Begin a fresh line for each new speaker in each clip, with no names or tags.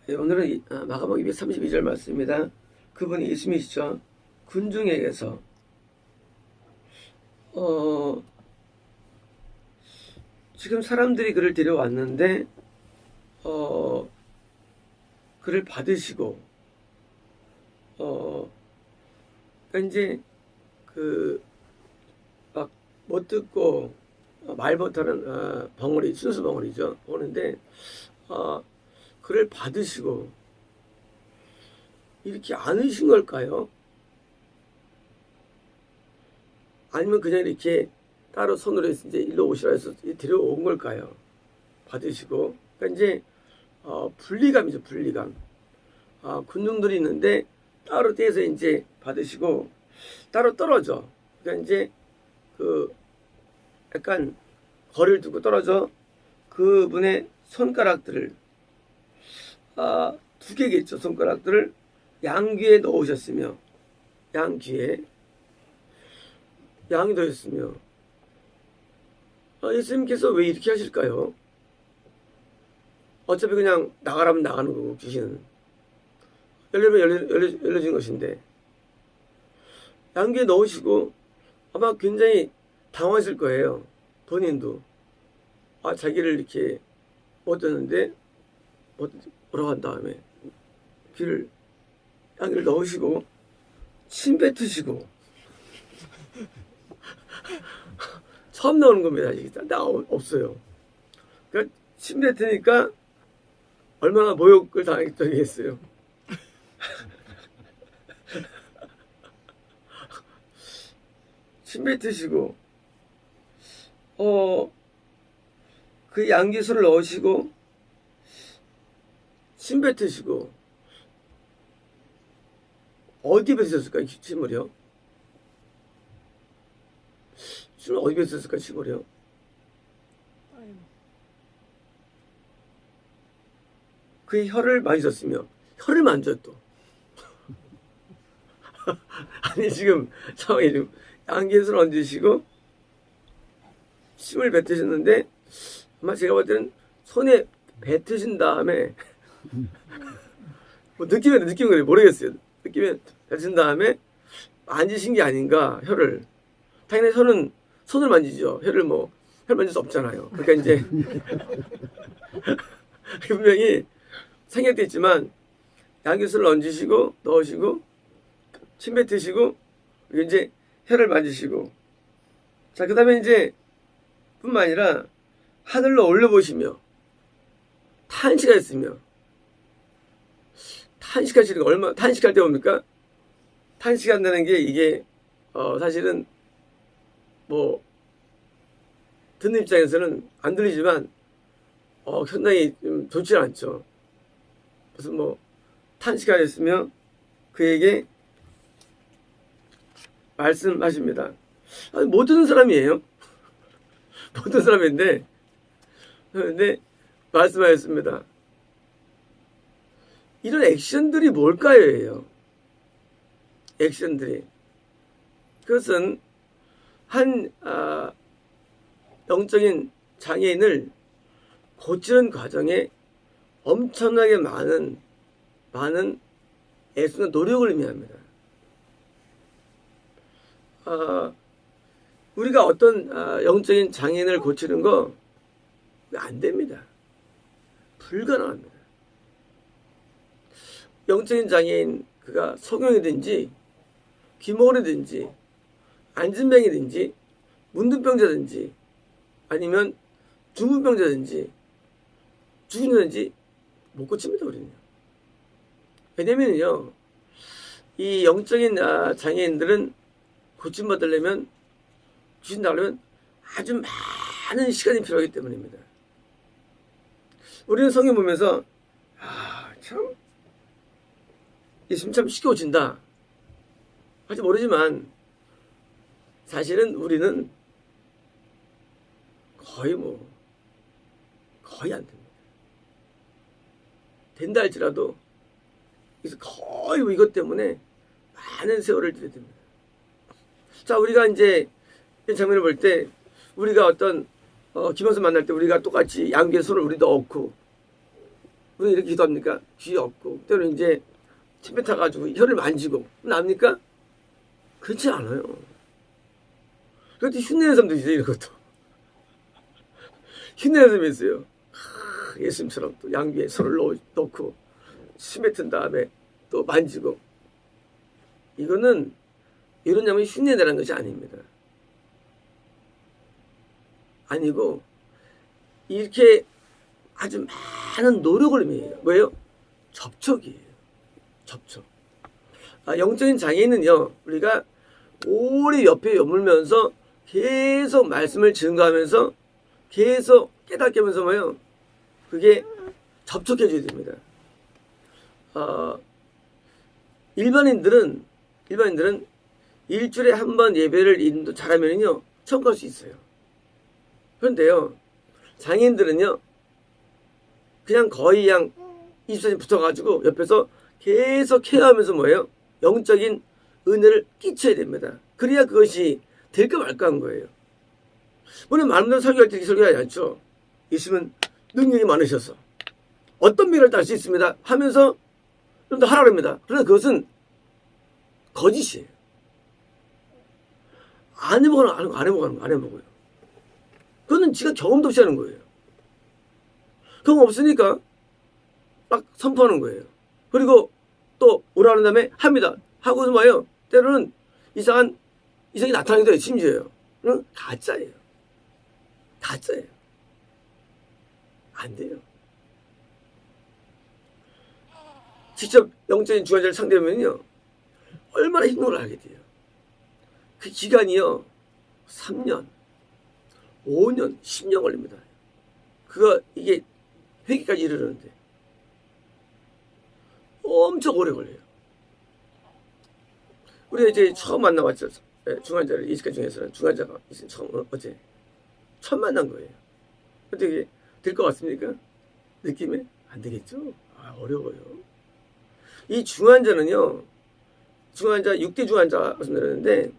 네, 오늘은 마가복음 232절 말씀입니다. 그분이 예수님이시죠. 군중에게서 지금 사람들이 그를 데려왔는데 그를 받으시고 이제 그 막 못 듣고 말 못하는 벙어리, 순수 벙어리죠. 오는데 그를 받으시고 이렇게 안으신 걸까요? 아니면 그냥 이렇게 따로 손으로 이제 일로 오시라 해서 데려온 걸까요? 받으시고. 그러니까 이제 분리감이죠, 분리감. 군중들이 있는데 따로 떼서 이제 받으시고 따로 떨어져. 그러니까 이제 그 약간 거리를 두고 떨어져 그분의 손가락들을 두 개겠죠. 손가락들을 양귀에 넣으셨으며 양귀에 양이 넣으셨으며 예수님께서 왜 이렇게 하실까요? 어차피 그냥 나가라면 나가는 거고 귀신은 열리면 열려진 것인데 양귀에 넣으시고 아마 굉장히 당황했을 거예요. 본인도 자기를 이렇게 못 듣는데 뭐라고 한 다음에 양귀를 넣으시고 침 뱉으시고 처음 나오는 겁니다. 아직 나 없어요. 그러니까 침 뱉으니까 얼마나 모욕을 당했겠어요. 침 뱉으시고 그 양귀술을 넣으시고 침 뱉으시고 어디 뱉으셨을까요? 침을요? 침을 어디 뱉으셨을까요? 침을요? 그 혀를 만지셨으며 혀를 만져 또 아니 지금 상황이 좀 양귀술을 얹으시고 침을 뱉으셨는데 아마 제가 볼 때는 손에 뱉으신 다음에 뭐 느끼면 거예요. 모르겠어요. 느끼면 뱉으신 다음에 만지신 게 아닌가 혀를. 당연히 손을 만지죠. 혀를 만질 수 없잖아요. 그러니까 이제 분명히 생략돼 있지만 양귀술을 얹으시고 넣으시고 침 뱉으시고 이제 혀를 만지시고 자 그다음에 이제 뿐만 아니라 하늘로 올려보시며 탄식하였으며 탄식하시는 거 얼마 탄식할 때 뭡니까? 탄식한다는 게 이게 사실은 듣는 입장에서는 안 들리지만 상당히 좀 좋지 않죠. 무슨 탄식하였으며 그에게 말씀하십니다. 못 듣는 사람이에요. 못 듣는 사람인데 그런데 말씀하였습니다. 이런 액션들이 뭘까요? 액션들이 그것은 한 영적인 장애인을 고치는 과정에 엄청나게 많은 애쓰나 노력을 의미합니다. 우리가 어떤 영적인 장애인을 고치는 거 안 됩니다. 불가능합니다. 영적인 장애인 그가 성형이든지 귀머거리든지 안진뱅이든지 문둥병자든지 아니면 중풍병자든지 죽은자든지 못 고칩니다. 우리는. 왜냐면요 이 영적인 장애인들은 고침받으려면 귀신 나가려면 아주 많은 시간이 필요하기 때문입니다. 우리는 성경 보면서 참 예수님 참 쉽게 고친다 할지 모르지만 사실은 우리는 거의 안 됩니다. 된다 할지라도 거의 이것 때문에 많은 세월을 들여야 됩니다. 자, 우리가 이제 이 장면을 볼 때 우리가 어떤 김원수 만날 때 우리가 똑같이 양귀에 손을 우리도 얹고 우리 이렇게 기도합니까? 귀 없고 때로는 이제 침뱉 타가지고 혀를 만지고 납니까? 그렇지 않아요. 그것도 흉내내는 사람도 있어요. 이런 것도 흉내내는 사람이 있어요. 예수님처럼 또 양귀에 손을 넣고 침뱉은 다음에 또 만지고. 이거는 이런 장면이 흉내내라는 것이 아닙니다. 아니고 이렇게 아주 많은 노력을 의미해요. 뭐예요? 접촉이에요. 접촉. 영적인 장애인은요, 우리가 오래 옆에 머물면서 계속 말씀을 증거하면서 계속 깨닫게 하면서 뭐예요? 그게 접촉해줘야 됩니다. 일반인들은 일주일에 한 번 예배를 잘하면요, 천국 갈 수 있어요. 그런데요, 장애인들은요, 그냥 거의 24시간 붙어가지고 옆에서 계속 케어하면서 뭐예요? 영적인 은혜를 끼쳐야 됩니다. 그래야 그것이 될까 말까 한 거예요. 물론 많은 분들 설교할 때 이렇게 설교하지 않죠. 예수님은 능력이 많으셔서 어떤 미를 딸 수 있습니다 하면서 좀 더 하라고 합니다. 그러나 그것은 거짓이에요. 안 해보고요. 그거는 지가 경험도 없이 하는 거예요. 경험 없으니까 막 선포하는 거예요. 그리고 또 오라는 다음에 합니다. 하고서 뭐예요? 때로는 이상이 나타나기도 해요. 심지어요. 그건 가짜예요. 안 돼요. 직접 영적인 주관자를 상대하면요, 얼마나 힘든 걸 알게 돼요. 그 기간이요, 3년, 5년, 10년 걸립니다. 이게 회개까지 이르는데 엄청 오래 걸려요. 우리가 이제 처음 만나봤죠. 중환자를, 이 시간 중에서는 중환자가 어제 처음 만난 거예요. 근데 이게 될 것 같습니까? 느낌에? 안 되겠죠? 어려워요. 이 중환자는요, 6대 중환자 말씀드렸는데,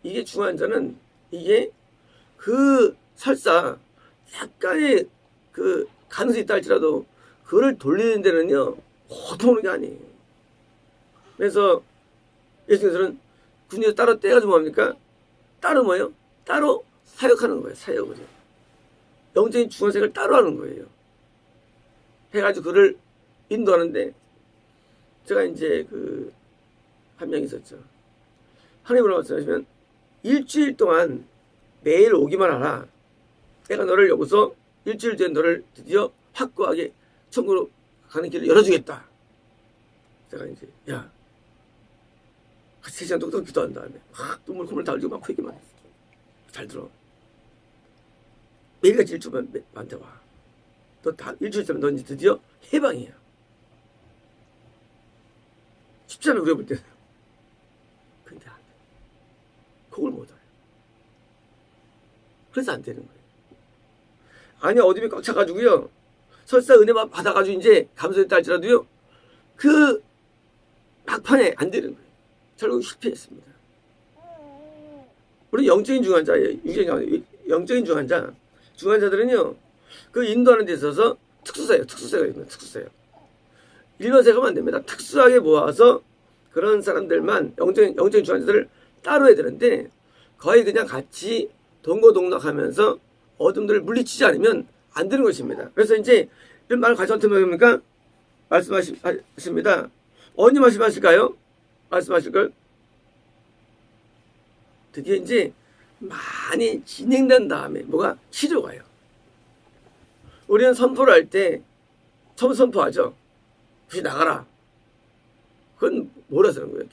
이게 중환자는 이게 설사 약간의 가능성이 있다 할지라도 그거를 돌리는 데는요, 보통 오는 게 아니에요. 그래서 예수님께서는 군인에서 따로 떼가지고 뭡니까? 따로 뭐예요? 따로 사역하는 거예요. 사역을. 영적인 중환자를 따로 하는 거예요. 해가지고 그를 인도하는데, 제가 이제 한 명 있었죠. 하나님으로 말씀하시면 일주일 동안 매일 오기만 하라. 내가 너를 여기서 일주일 뒤에 너를 드디어 확고하게 천국으로 가는 길을 열어주겠다. 제가 이제 같이 3시간 동안 기도한 다음에 눈물 콧물 다 흘리고 막 회개만 했어. 잘 들어. 매일같이 일주일만 나한테 와. 너 다 일주일 있으면 너 이제 드디어 해방이야. 쉽지 않아, 우리가 볼 때는. 근데 안 돼. 그걸 못 알아요. 그래서 안 되는 거예요. 아니, 어둠이 꽉 차가지고요, 설사 은혜만 받아가지고 이제 감사했다 할지라도요, 막판에 안 되는 거예요. 결국 실패했습니다. 우리 영적인 중환자예요. 영적인 중환자들은요, 인도하는 데 있어서 특수사가 있는 특수사예요. 일반 생각하면 안 됩니다. 특수하게 모아서 그런 사람들만, 영적인 중환자들을 따로 해야 되는데, 거의 그냥 같이 동고동락하면서 어둠들을 물리치지 않으면 안 되는 것입니다. 그래서 이제 이런 말을 가져한테 뭡니까? 말씀하십니다. 언제 말씀하실까요? 말씀하실 걸? 드디어 이제 많이 진행된 다음에 뭐가 치료가요. 우리는 선포를 할 때 처음 선포하죠. 귀신 나가라. 그건 뭐라서 그런 거예요?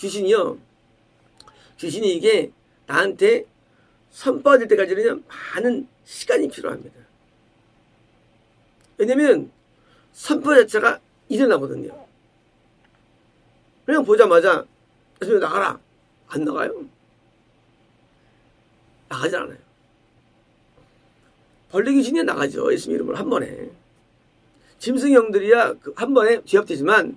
귀신이 이게 나한테 선포될 때까지는 많은 시간이 필요합니다. 왜냐면 선포 자체가 일어나거든요. 그냥 보자마자 나가라. 안 나가요. 나가지 않아요. 벌레 귀신이 나가죠. 예수님 이름으로 한 번에. 짐승 형들이야 한 번에 제압되지만,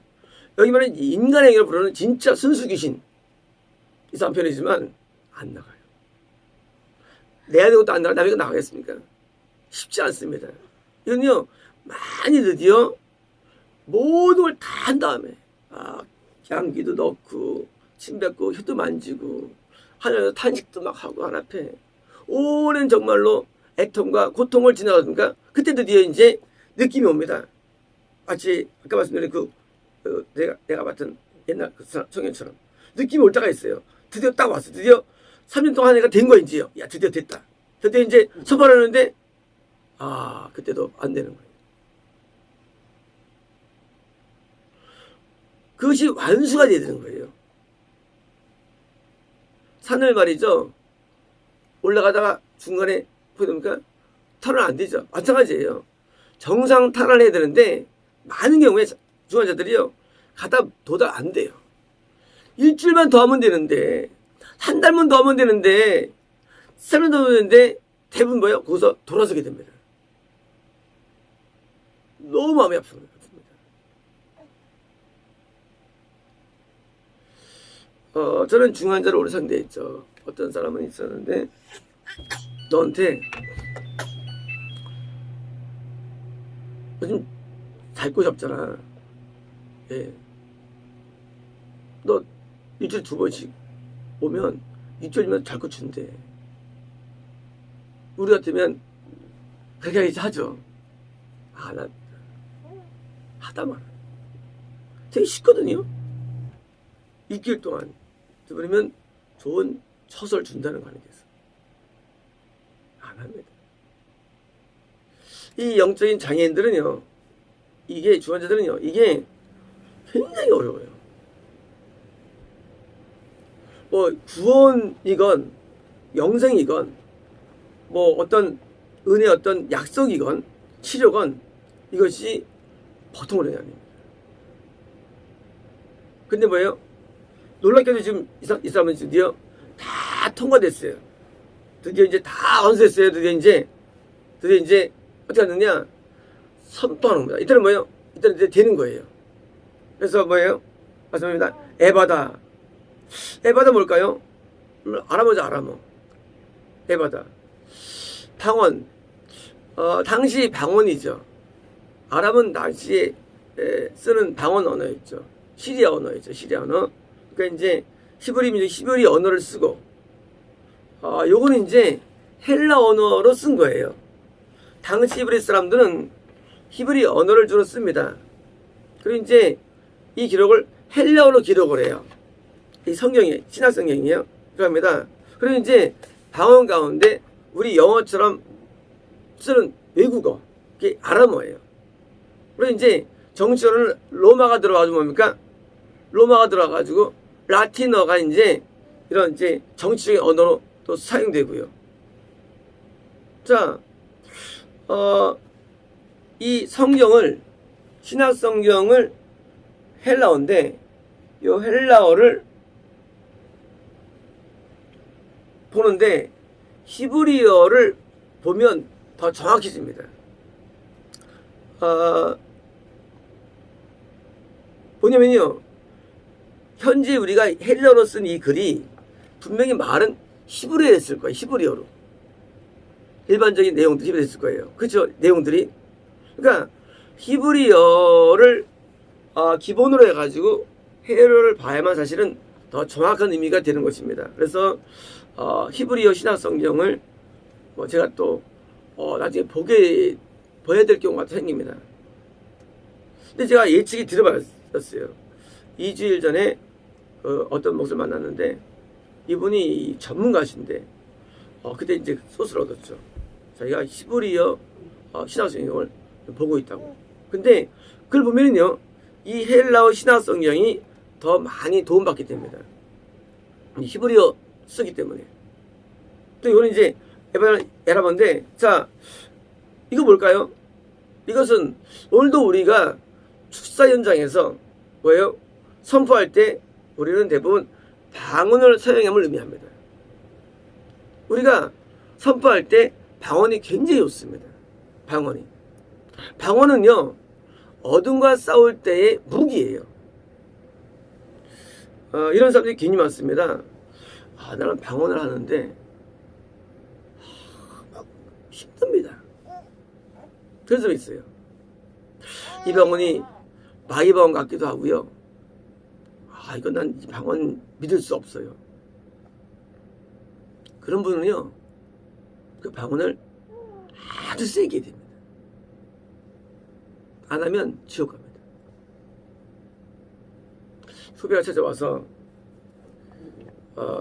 여기 말하는 인간의 행위를 부르는 진짜 순수 귀신, 이상한 편이지만 안 나가요. 내야 되고 또 안 나가, 남이가 나가겠습니까? 쉽지 않습니다. 이건요, 많이 드디어 모든 걸 다 한 다음에 양기도 넣고 침 뱉고 혀도 만지고 하늘에서 탄식도 막 하고 하나 앞에 오랜 정말로 애통과 고통을 지나가니까 그때 드디어 이제 느낌이 옵니다. 마치 아까 말씀드린 내가 봤던 옛날 그 성현처럼 느낌이 올 때가 있어요. 드디어 딱 왔어. 드디어 3년 동안 하니까 된 거인지요. 야, 드디어 됐다. 드디어 이제 처벌하는데 그때도 안 되는 거예요. 그것이 완수가 돼야 되는 거예요. 산을 말이죠. 올라가다가 중간에 보니까 탈환 안 되죠. 마찬가지예요. 정상 탈환해야 되는데 많은 경우에 중환자들이요. 가다 도달 안 돼요. 일주일만 더 하면 되는데 한 달만 더 하면 되는데 3년 더 하면 되는데 대부분 뭐예요? 거기서 돌아서게 됩니다. 너무 마음이 아픕니다. 저는 중환자를 오래 상대했죠. 어떤 사람은 있었는데 너한테 요즘 잘 곳이 없잖아. 예. 너 일주일에 2번씩 오면 일주일이면 잘 곳 준대. 우리 같으면 그렇게 하죠. 안 합니다. 하다만 되게 쉽거든요. 일주일 동안 그러면 좋은 처소를 준다는 거 아니겠어? 안 합니다. 이 영적인 장애인들은요, 이게 중환자들은요, 이게 굉장히 어려워요. 뭐 구원이건 영생이건 뭐 어떤 은혜 어떤 약속이건 치료건 이것이 보통 어려움이 아닙니다. 근데 뭐예요? 놀랍게도 지금 이 사람은 드디어 다 통과됐어요. 드디어 이제 다 완수했어요. 드디어 이제 어떻게 하느냐? 선포하는 겁니다. 이때는 뭐예요? 이때는 이제 되는 거예요. 그래서 뭐예요? 말씀합니다. 에바다. 에바다 뭘까요? 아람어죠, 아람어. 에바다. 방언. 당시 방언이죠. 아람은 당시에 쓰는 방언 언어였죠. 시리아 언어였죠. 시리아 언어. 그러니까 이제 히브리 민족 히브리 언어를 쓰고 요거는 이제 헬라 언어로 쓴 거예요. 당시 히브리 사람들은 히브리 언어를 주로 씁니다. 그리고 이제 이 기록을 헬라어로 기록을 해요. 이 성경이 신약 성경이에요. 그럽니다. 그리고 이제 방언 가운데 우리 영어처럼 쓰는 외국어, 그게 아람어예요. 그리고 이제 정치어는 로마가 들어가지고 뭡니까? 로마가 들어가가지고 라틴어가 이제 이런 이제 정치적인 언어로 또 사용되고요. 자, 이 성경을 신약 성경을 헬라어인데 이 헬라어를 보는데 히브리어를 보면 더 정확해집니다. 뭐냐면요, 현재 우리가 헬라어로 쓴 이 글이 분명히 말은 히브리어에 했을 거예요. 히브리어로 일반적인 내용들이 히브리어에 했을 거예요. 그렇죠? 내용들이. 그러니까 히브리어를 기본으로 해가지고 헬라어를 봐야만 사실은 더 정확한 의미가 되는 것입니다. 그래서 히브리어 신약 성경을 제가 또 나중에 봐야 될 경우가 생깁니다. 근데 제가 예측이 들어봤어요. 2주일 전에 어떤 목사를 만났는데 이분이 전문가신데 그때 이제 소스를 얻었죠. 자기가 히브리어 신약 성경을 보고 있다고. 근데 그걸 보면은요, 이 헬라어 신약 성경이 더 많이 도움받게 됩니다. 히브리어 쓰기 때문에. 또 이거는 이제 에라본데, 자, 이거 뭘까요? 이것은 오늘도 우리가 축사 현장에서 뭐예요? 선포할 때 우리는 대부분 방언을 사용함을 의미합니다. 우리가 선포할 때 방언이 굉장히 좋습니다. 방언은요, 어둠과 싸울 때의 무기예요. 이런 사람들이 굉장히 많습니다. 나는 방언을 하는데 막 힘듭니다. 그런 사람이 있어요. 이 방언이 마귀방언 같기도 하고요. 아, 이건 난 이 방언 믿을 수 없어요. 그런 분은요, 그 방언을 아주 세게 해야 됩니다. 안 하면 지옥 갑니다. 후배가 찾아와서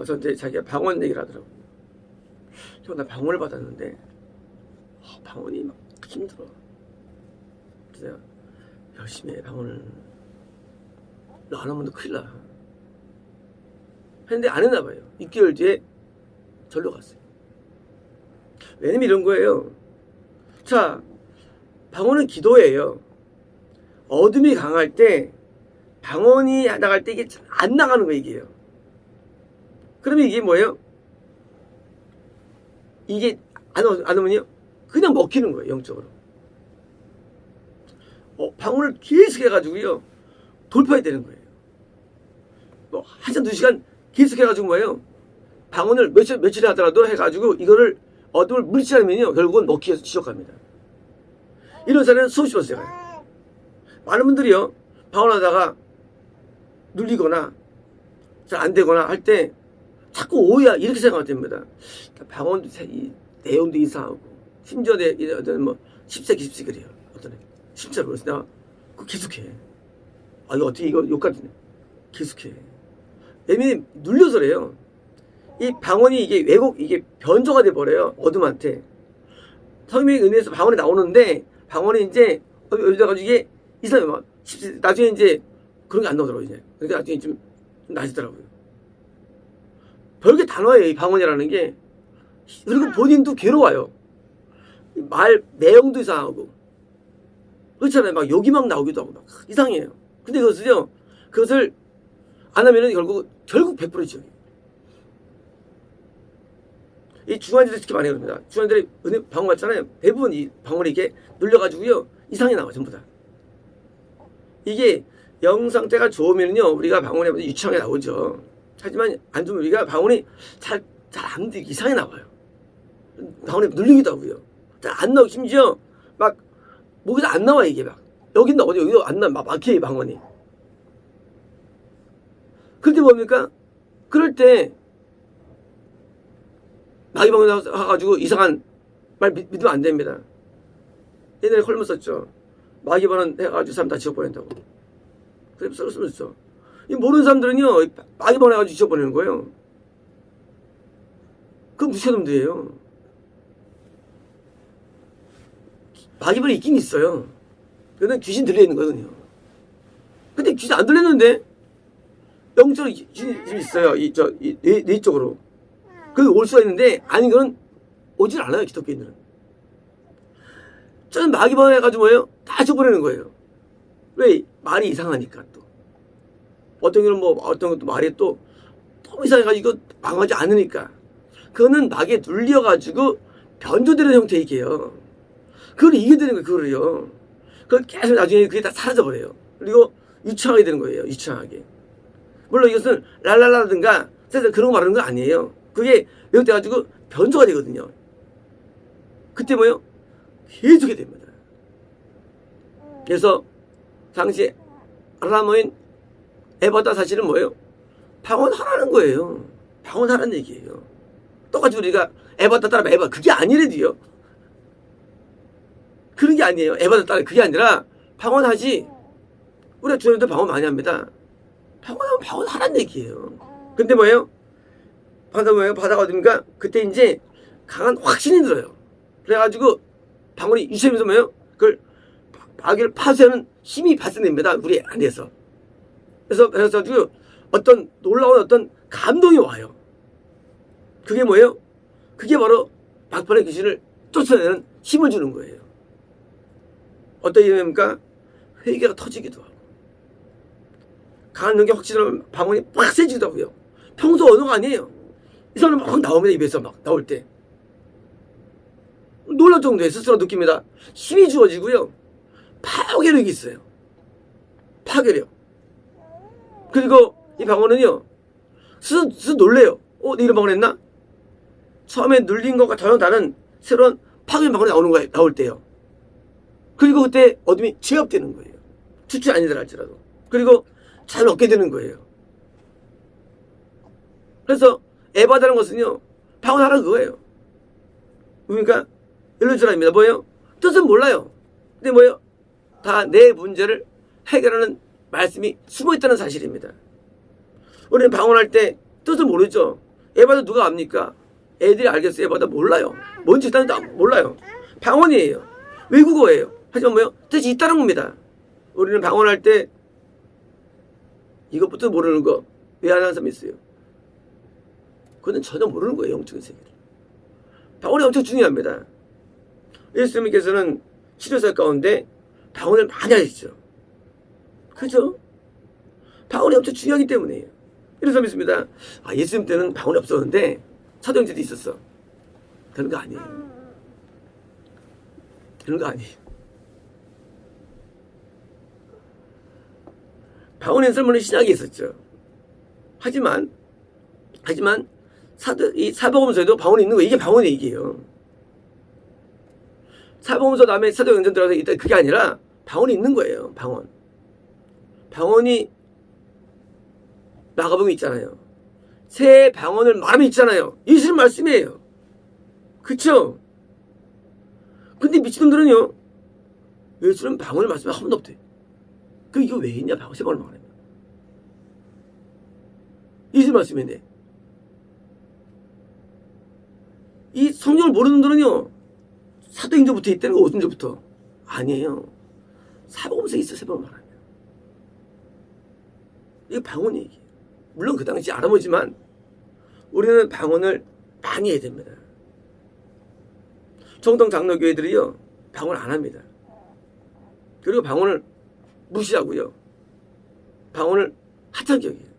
저한테 자기가 방언 얘기를 하더라고요. 형, 나 방언을 받았는데 방언이 막 힘들어. 그래서 내가 열심히 해, 방언을. 너 안 하면 너 큰일 나. 했는데 안 했나 봐요. 6개월 뒤에 절로 갔어요. 왜냐면 이런 거예요. 자, 방언은 기도예요. 어둠이 강할 때 방언이 나갈 때 이게 안 나가는 거예요, 이게요. 그러면 이게 뭐예요? 이게 안 오면요, 그냥 먹히는 거예요, 영적으로. 방언을 계속 해가지고요, 돌파해야 되는 거예요. 뭐, 한시간, 2시간 계속 해가지고 뭐예요? 방언을 며칠 하더라도 해가지고 이거를 어둠을 물리치려면요, 결국은 먹히해서 지옥 갑니다. 이런 사례는 수없이 봤어요. 많은 분들이요, 방언하다가 눌리거나 잘 안 되거나 할 때 자꾸 오해야 이렇게 생각됩니다. 방언도 내용도 이상하고 심지어 뭐 10세 20세 그래요. 어떤 애 진짜로. 그래서 내가 그거 계속해. 아, 이거 어떻게 이거 욕 같은데 계속해. 왜냐면 눌려서 그래요. 이 방언이 이게 이게 변조가 돼 버려요, 어둠한테. 성령의 은혜에서 방언이 나오는데 방언이 이제 여기다 가지고 이게 이상해. 막 나중에 이제 그런 게 안 나오더라고요. 이제 그러니까 나중에 좀 나아지더라고요. 별게 다 나와요, 이 방언이라는 게. 그리고 본인도 괴로워요. 말 내용도 이상하고 그렇잖아요. 막 욕이 막 나오기도 하고 막 이상해요. 근데 그것을 안 하면은 결국 100%죠. 이 중환자들 특히 많이 그럽니다. 중환자들이 은혜 방언 같잖아요. 대부분 이 방언이 이렇게 눌려가지고요, 이상이 나와 전부 다. 이게 영 상태가 좋으면요, 우리가 방언에 유창하게 나오죠. 하지만 안 좋으면 우리가 방언이 잘 안 되게 이상하게 나와요. 방언에 눌리기도 하고요. 잘 안 나오고 심지어 막 목에서 안 나와. 이게 막 여기는 어디 여기도 안 나. 막 막혀요, 방언이. 그럴 때 뭡니까? 그럴 때 마귀방언 나와가지고 이상한 말 믿으면 안 됩니다. 옛날에 헐문 썼죠. 마귀방언 해가지고 사람 다 지워버린다고. 그래서 썼죠. 이 모르는 사람들은요, 마귀방언 해가지고 지워버리는 거예요. 그건 무식한 놈들이에요. 마귀방언이 있긴 있어요. 그건 귀신 들려있는 거거든요. 근데 귀신 안 들렸는데 영적으로 귀신이 있어요. 뇌 쪽으로. 그게 올 수가 있는데 아닌 거는 오질 않아요, 기독교인들은. 저는 마귀방언 해가지고 뭐예요? 다 줘버리는 거예요. 왜? 말이 이상하니까 또. 어떤 경우는 어떤 것도 말이 또 너무 이상해가지고 이거 망하지 않으니까. 그거는 마귀에 눌려가지고 변조되는 형태의 얘기예요. 그걸 이겨내는 거예요, 그거를요. 그걸 계속 나중에 그게 다 사라져버려요. 그리고 유창하게 되는 거예요, 유창하게. 물론 이것은 랄랄라든가 그런 거 말하는 거 아니에요. 그게 왜곡돼가지고 변조가 되거든요. 그때 뭐예요? 계속이 됩니다. 그래서 당시 아람어인 에바다 사실은 뭐예요? 방언하라는 거예요. 방언하라는 얘기예요. 똑같이 우리가 에바다 따라 에바 그게 아니래도요. 그런 게 아니에요. 에바다 따라 그게 아니라 방언하지. 우리가 주님도 방언 많이 합니다. 방언하면 방언하라는 얘기예요. 근데 뭐예요? 바다가 어딥니까? 그때 이제 강한 확신이 들어요. 그래가지고 방언이 유체면서 뭐예요? 그걸 마귀를 파쇄하는 힘이 발생됩니다, 우리 안에서. 그래서 어떤 놀라운 어떤 감동이 와요. 그게 뭐예요? 그게 바로 막판의 귀신을 쫓아내는 힘을 주는 거예요. 어떤 의미입니까? 회개가 터지기도 하고 강한 능력 확신하면 방언이 빡 세지기도 하고요. 평소 언어가 아니에요. 이 사람 막 나옵니다. 입에서 막 나올 때 놀랄 정도의 스스로 느낍니다. 힘이 주어지고요, 파괴력이 있어요. 파괴력. 그리고 이 방언은요, 스스로 놀래요. 내 이런 방언 했나? 처음에 눌린 것과 전혀 다른 새로운 파괴 방언이 나오는 거예요. 나올 때요. 그리고 그때 어둠이 제압되는 거예요. 추출이 아니더라 할지라도. 그리고 잘 얻게 되는 거예요. 그래서 에바다는 것은요, 방언하라 그거예요. 그러니까 이런 줄 압니다. 뭐예요? 뜻은 몰라요. 근데 뭐예요? 다 내 문제를 해결하는 말씀이 숨어있다는 사실입니다. 우리는 방언할 때 뜻을 모르죠. 에바다 누가 압니까? 애들이 알겠어요. 에바다 몰라요. 뭔지 일단 몰라요. 방언이에요. 외국어예요. 하지만 뭐예요? 뜻이 있다는 겁니다. 우리는 방언할 때 이것부터 모르는 거 왜 안 하는 사람이 있어요? 그건 전혀 모르는 거예요. 영적인 세계를. 방언이 엄청 중요합니다. 예수님께서는 치료사 가운데 방언을 많이 하시죠. 그죠? 방언이 엄청 중요하기 때문이에요. 이런 사람이 있습니다. 아, 예수님 때는 방언이 없었는데 사도행전도 있었어. 그런 거 아니에요. 그런 거 아니에요. 방언의 설문은 신약에 있었죠. 하지만 이 사복음서에도 방언이 있는 거예요. 이게 방언의 얘기예요. 사복음서 다음에 사도행전 들어가서 일단 그게 아니라 방언이 있는 거예요. 방언이 마가복음에 있잖아요. 새 방언을 말하면 있잖아요. 예수님 말씀이에요. 그쵸? 근데 미친놈들은요, 예수님 방언을 말씀을 한 번도 없대. 이거 왜 있냐, 방언 새 방언을 말하면. 예수님 말씀인데. 이 성경을 모르는 분들은요, 사도행전부터 있다는 거, 오순절부터. 아니에요. 사복음서에 있어, 새 방언 말하면. 이게 방언 얘기. 물론 그 당시 알아보지만, 우리는 방언을 많이 해야 됩니다. 정통 장로교회들이요, 방언 안 합니다. 그리고 방언을 무시하고요. 방언을 하찮게 여겨요.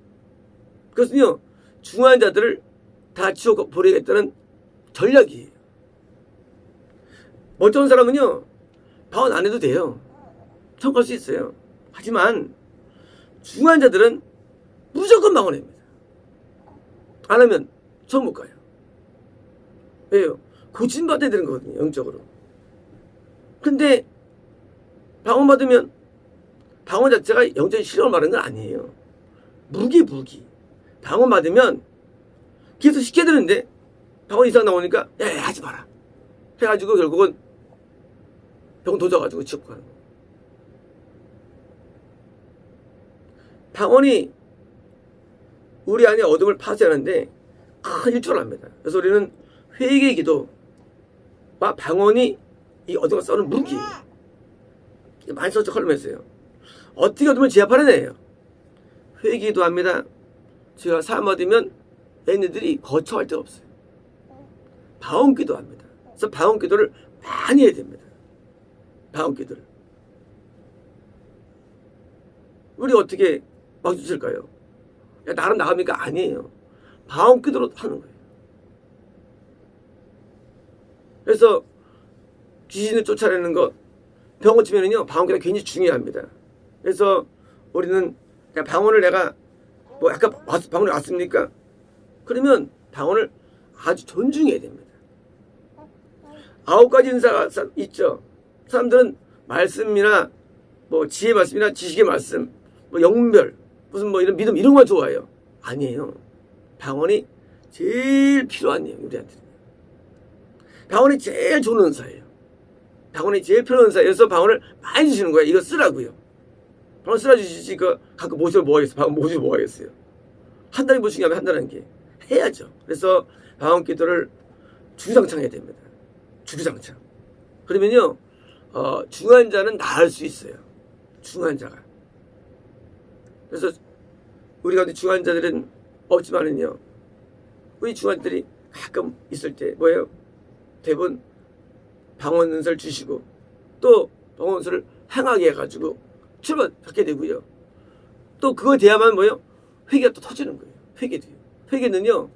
그것은요, 중한 자들을 다 지옥 보내겠다는 전략이에요. 멀쩡한 사람은요, 방언 안 해도 돼요. 청구할 수 있어요. 하지만 중한 자들은 무조건 방언합니다. 안 하면 처음 못 가요. 왜요? 고침받아야 되는 거거든요, 영적으로. 근데 방언 받으면 방언 자체가 영적인 실력을 말하는 건 아니에요. 무기. 방언 받으면 계속 시켜야 되는데 방언 이상 나오니까 야, 하지 마라 해가지고 결국은 병 도져가지고 지옥 가는 거예요. 방언이 우리 안에 어둠을 파쇄하는데 큰 일조를 합니다. 그래서 우리는 회개의 기도와 방언이 이 어둠을 싸우는 무기예요. 많이 썼죠. 컬럼에서요. 어떻게 어둠을 제압하는 애예요. 회개도 합니다. 제가 삶 얻으면 얘네들이 거쳐할 데가 없어요. 방언기도 합니다. 그래서 방언기도를 많이 해야 됩니다. 방언기도를. 우리 어떻게 막주칠까요? 나름 나갑니까? 아니에요. 방언기도로 하는 거예요. 그래서 귀신을 쫓아내는 것, 병원 치면은요, 방언기가 굉장히 중요합니다. 그래서 우리는 방언을 내가 뭐 약간 방언이 왔습니까? 그러면 방언을 아주 존중해야 됩니다. 9가지 은사가 있죠. 사람들은 말씀이나 뭐 지혜 말씀이나 지식의 말씀, 뭐 영별, 무슨 뭐 이런 믿음 이런 거 좋아해요. 아니에요. 방언이 제일 필요한 일, 우리한테는. 방언이 제일 좋은 은사예요. 방언이 제일 필요한 은사예요. 그래서 방언을 많이 주시는 거예요. 이거 쓰라고요. 방언 쓰라 주시지, 갖고 모시고 뭐 하겠어요? 방언 모시고 뭐 하겠어요? 한 달이 뭐 중요하면 한 달인 게. 해야죠. 그래서 방언 기도를 주구장창 해야 됩니다. 주구장창. 그러면요, 중한 자는 나을 수 있어요. 중한 자가. 그래서 우리가 중한 자들은 없지만은요, 우리 중한들이 가끔 있을 때 뭐예요? 대부분 방언 은사를 주시고 또 방언 은사를 행하게 해가지고 출발하게 되고요. 또 그거 돼야만 뭐예요? 회개가 또 터지는 거예요. 회개는요,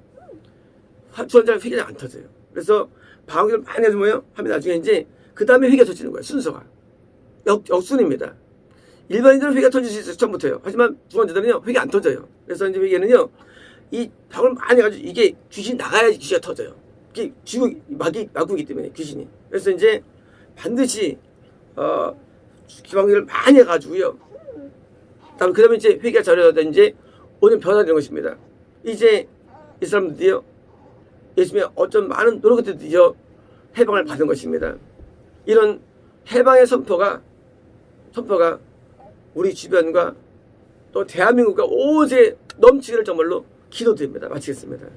주한자는 회개가 안 터져요. 그래서 방언을 많이 해서 뭐예요? 하면 나중에 이제 그 다음에 회개가 터지는 거예요. 순서가. 역순입니다. 일반인들은 회개가 터질 수 있어요. 처음부터요. 하지만 중환자들은요, 회개 안 터져요. 그래서 이제 회개는요, 이 방언을 많이 해가지고 이게 귀신이 나가야지 귀신이 터져요. 이게 지옥 마귀이기 때문에 귀신이. 그래서 이제 반드시 방언을 많이 해가지고요, 그 다음에 이제 회개 자료가 이제 오늘 변화된 것입니다. 이제 이 사람들이요, 예수님의 어떤 많은 노력 끝에 드디어 해방을 받은 것입니다. 이런 해방의 선포가 우리 주변과 또 대한민국과 오세 넘치기를 정말로 기도드립니다. 마치겠습니다.